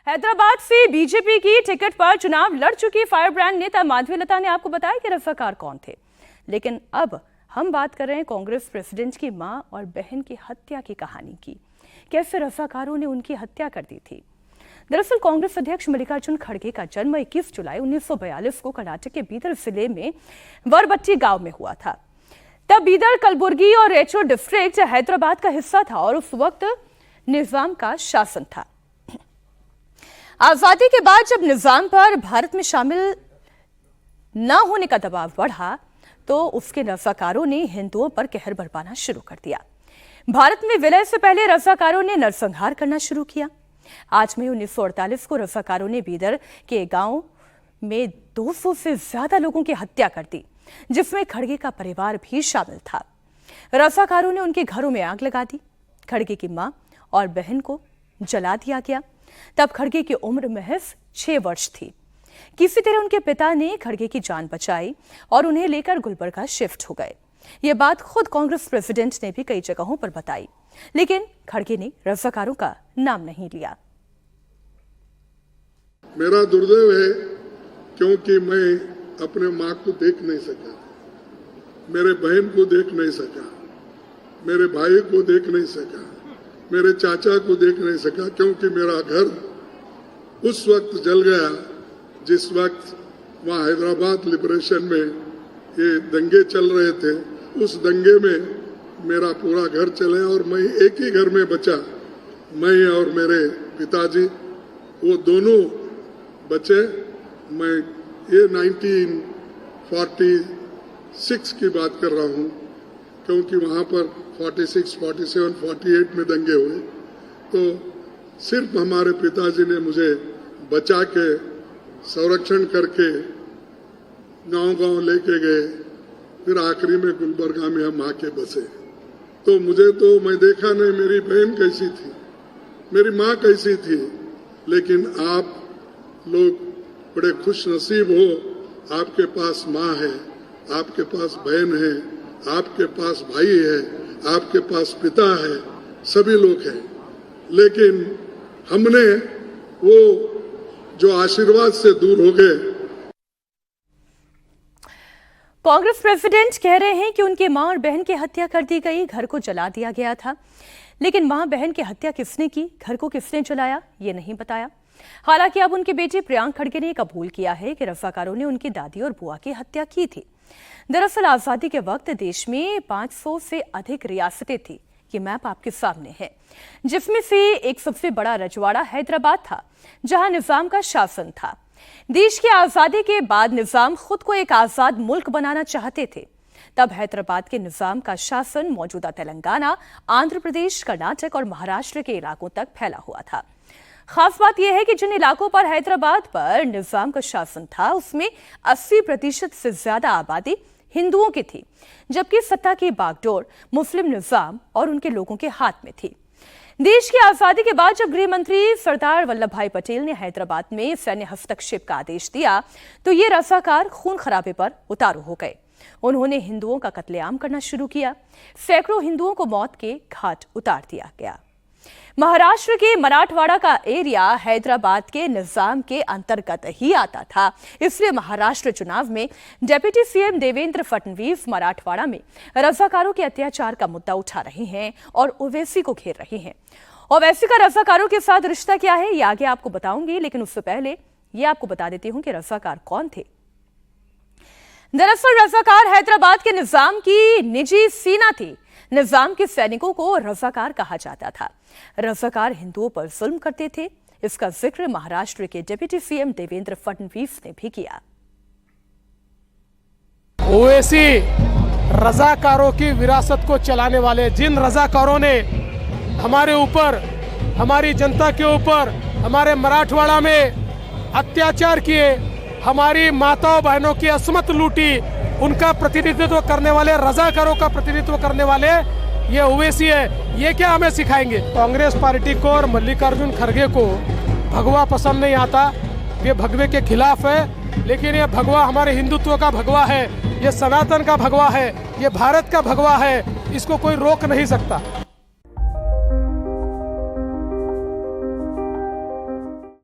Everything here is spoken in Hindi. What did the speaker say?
हैदराबाद से बीजेपी की टिकट पर चुनाव लड़ चुकी फायर ब्रांड नेता माधवीलता ने आपको बताया कि रजाकार कौन थे। लेकिन अब हम बात कर रहे हैं कांग्रेस प्रेसिडेंट की मां और बहन की हत्या की कहानी की। कैसे रजाकारों ने उनकी हत्या कर दी थी। दरअसल कांग्रेस अध्यक्ष मल्लिकार्जुन खड़गे का जन्म 21 जुलाई 1942 को कर्नाटक के बीदर जिले में वरबट्टी गांव में हुआ था। तब बीदर, कलबुर्गी और रायचूर डिस्ट्रिक्ट हैदराबाद का हिस्सा था और उस वक्त निजाम का शासन था। आजादी के बाद जब निजाम पर भारत में शामिल न होने का दबाव बढ़ा तो उसके रजाकारों ने हिंदुओं पर कहर बरपाना शुरू कर दिया। भारत में विलय से पहले रजाकारों ने नरसंहार करना शुरू किया। 8 मई 1948 को रजाकारों ने बीदर के गांव में 200 से ज्यादा लोगों की हत्या कर दी, जिसमें खड़गे का परिवार भी शामिल था। रजाकारों ने उनके घरों में आग लगा दी। खड़गे की मां और बहन को जला दिया गया। तब खड़गे की उम्र महज 6 वर्ष थी। किसी तरह उनके पिता ने खड़गे की जान बचाई और उन्हें लेकर गुलबर्गा शिफ्ट हो गए। ये बात खुद कांग्रेस प्रेसिडेंट ने भी कई जगहों पर बताई, लेकिन खड़गे ने रजाकारों का नाम नहीं लिया। मेरा दुर्दैव है क्योंकि मैं अपने मां को देख नहीं सका, मेरे बहन को देख नहीं सका, मेरे भाई को देख नहीं सका, मेरे चाचा को देख नहीं सका, क्योंकि मेरा घर उस वक्त जल गया जिस वक्त वहाँ हैदराबाद लिबरेशन में ये दंगे चल रहे थे। उस दंगे में मेरा पूरा घर चले और मैं एक ही घर में बचा। मैं और मेरे पिताजी वो दोनों बचे। मैं ये 1946 की बात कर रहा हूँ, क्योंकि वहाँ पर 46, 47, 48 में दंगे हुए। तो सिर्फ हमारे पिताजी ने मुझे बचा के संरक्षण करके गांव-गांव लेके गए। फिर आखिरी में गुलबर्गा में हम आके बसे। तो मुझे तो मैं देखा नहीं मेरी बहन कैसी थी, मेरी माँ कैसी थी, लेकिन आप लोग बड़े खुश नसीब हो। आपके पास माँ है, आपके पास बहन है, आपके पास भाई है, आपके पास पिता है, सभी लोग हैं। लेकिन हमने वो जो आशीर्वाद से दूर हो गए। कांग्रेस प्रेसिडेंट कह रहे हैं कि उनकी मां और बहन की हत्या कर दी गई, घर को जला दिया गया था। लेकिन मां बहन की हत्या किसने की, घर को किसने जलाया, ये नहीं बताया। हालांकि अब उनके बेटे प्रियांक खड़गे ने कबूल किया है कि रजाकारों ने उनकी दादी और बुआ की हत्या की थी। दरअसल आजादी के वक्त देश में 500 से अधिक रियासतें थी। ये मैप आपके सामने है, जिसमें से एक सबसे बड़ा रजवाड़ा हैदराबाद था, जहां निजाम का शासन था। देश की आजादी के बाद निजाम खुद को एक आजाद मुल्क बनाना चाहते थे। तब हैदराबाद के निजाम का शासन मौजूदा तेलंगाना, आंध्र प्रदेश, कर्नाटक और महाराष्ट्र के इलाकों तक फैला हुआ था। खास बात यह है कि जिन इलाकों पर हैदराबाद पर निजाम का शासन था, उसमें 80% से ज्यादा आबादी हिंदुओं की थी, जबकि सत्ता की बागडोर मुस्लिम निजाम और उनके लोगों के हाथ में थी। देश की आजादी के बाद जब गृह मंत्री सरदार वल्लभ भाई पटेल ने हैदराबाद में सैन्य हस्तक्षेप का आदेश दिया, तो ये रजाकार खून खराबे पर उतारू हो गए। उन्होंने हिंदुओं का कत्लेआम करना शुरू किया। सैकड़ों हिंदुओं को मौत के घाट उतार दिया गया। महाराष्ट्र के मराठवाड़ा का एरिया हैदराबाद के निजाम के अंतर्गत ही आता था, इसलिए महाराष्ट्र चुनाव में डिप्टी सीएम देवेंद्र फडणवीस मराठवाड़ा में रजाकारों के अत्याचार का मुद्दा उठा रहे हैं और ओवैसी को घेर रहे हैं। ओवैसी का रजाकारों के साथ रिश्ता क्या है, ये आगे आपको बताऊंगी, लेकिन उससे पहले ये आपको बता देती हूं कि रजाकार कौन थे। दरअसल रजाकार हैदराबाद के निजाम की निजी सेना थी। निजाम के सैनिकों को रजाकार कहा जाता था। रजाकार हिंदुओं पर जुल्म करते थे। इसका जिक्र महाराष्ट्र के डिप्टी सीएम देवेंद्र फडणवीस ने भी किया। ओवैसी रजाकारों की विरासत को चलाने वाले, जिन रजाकारों ने हमारे ऊपर, हमारी जनता के ऊपर, हमारे मराठवाड़ा में अत्याचार किए, हमारी माताओं बहनों की असमत लूटी, उनका प्रतिनिधित्व करने वाले, रजाकारों का प्रतिनिधित्व करने वाले ये ओवैसी है। ये क्या हमें सिखाएंगे? कांग्रेस पार्टी को और मल्लिकार्जुन खड़गे को भगवा पसंद नहीं आता। ये भगवे के खिलाफ है, लेकिन ये भगवा हमारे हिंदुत्व का भगवा है, ये सनातन का भगवा है, ये भारत का भगवा है। इसको कोई रोक नहीं सकता।